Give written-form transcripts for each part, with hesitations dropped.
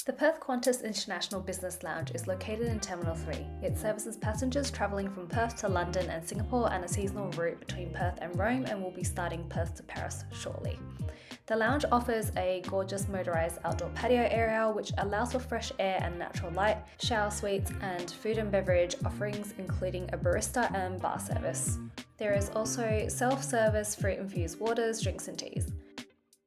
The Perth Qantas International Business Lounge is located in Terminal 3. It services passengers travelling from Perth to London and Singapore and a seasonal route between Perth and Rome, and will be starting Perth to Paris shortly. The lounge offers a gorgeous motorised outdoor patio area which allows for fresh air and natural light, shower suites and food and beverage offerings including a barista and bar service. There is also self-service fruit-infused waters, drinks and teas.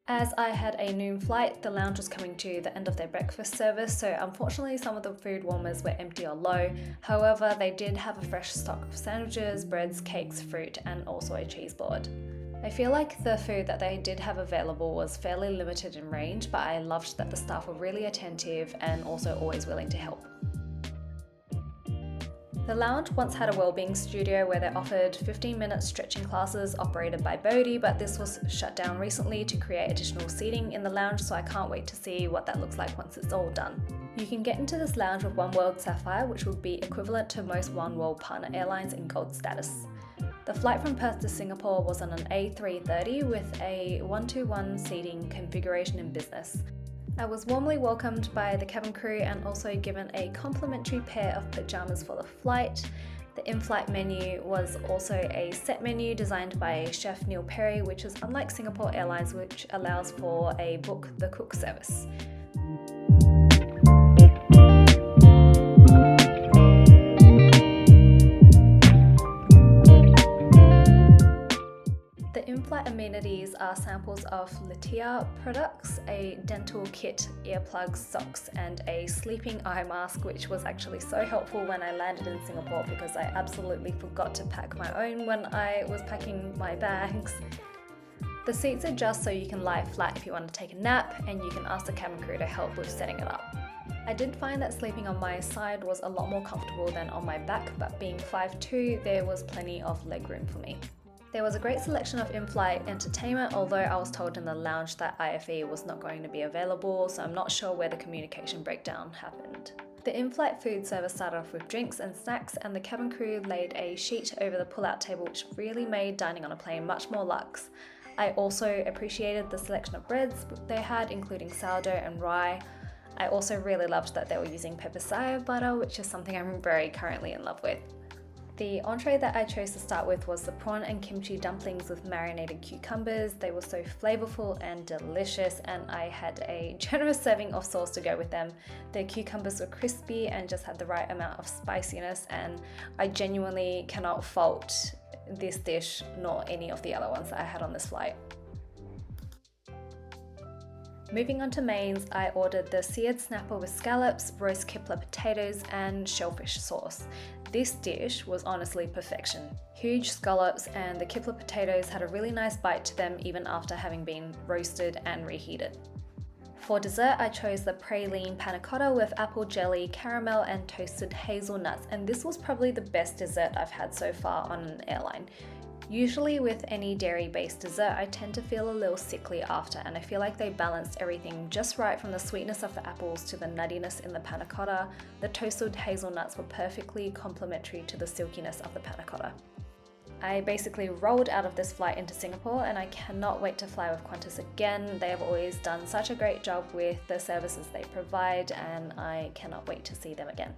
As I had a noon flight, the lounge was coming to the end of their breakfast service, so unfortunately some of the food warmers were empty or low. However, they did have a fresh stock of sandwiches, breads, cakes, fruit and also a cheese board. I feel like the food that they did have available was fairly limited in range, but I loved that the staff were really attentive and also always willing to help. The lounge once had a wellbeing studio where they offered 15-minute stretching classes operated by Bodhi, but this was shut down recently to create additional seating in the lounge, so I can't wait to see what that looks like once it's all done. You can get into this lounge with One World Sapphire, which would be equivalent to most One World partner airlines in gold status. The flight from Perth to Singapore was on an A330 with a 1-to-1 seating configuration in business. I was warmly welcomed by the cabin crew and also given a complimentary pair of pajamas for the flight. The in-flight menu was also a set menu designed by Chef Neil Perry, which is unlike Singapore Airlines, which allows for a book the cook service. The in-flight amenities are samples of Latia products, a dental kit, earplugs, socks and a sleeping eye mask, which was actually so helpful when I landed in Singapore because I absolutely forgot to pack my own when I was packing my bags. The seats adjust so you can lie flat if you want to take a nap, and you can ask the cabin crew to help with setting it up. I did find that sleeping on my side was a lot more comfortable than on my back, but being 5'2", there was plenty of leg room for me. There was a great selection of in-flight entertainment, although I was told in the lounge that IFE was not going to be available, so I'm not sure where the communication breakdown happened. The in-flight food service started off with drinks and snacks, and the cabin crew laid a sheet over the pull-out table, which really made dining on a plane much more luxe. I also appreciated the selection of breads they had, including sourdough and rye. I also really loved that they were using pepper saya butter, which is something I'm very currently in love with. The entree that I chose to start with was the prawn and kimchi dumplings with marinated cucumbers. They were so flavorful and delicious, and I had a generous serving of sauce to go with them. The cucumbers were crispy and just had the right amount of spiciness, and I genuinely cannot fault this dish nor any of the other ones that I had on this flight. Moving on to mains, I ordered the seared snapper with scallops, roast kipper potatoes and shellfish sauce. This dish was honestly perfection. Huge scallops and the kipper potatoes had a really nice bite to them even after having been roasted and reheated. For dessert, I chose the praline panna cotta with apple jelly, caramel and toasted hazelnuts, and this was probably the best dessert I've had so far on an airline. Usually with any dairy-based dessert, I tend to feel a little sickly after, and I feel like they balanced everything just right, from the sweetness of the apples to the nuttiness in the panna cotta. The toasted hazelnuts were perfectly complementary to the silkiness of the panna cotta. I basically rolled out of this flight into Singapore, and I cannot wait to fly with Qantas again. They have always done such a great job with the services they provide, and I cannot wait to see them again.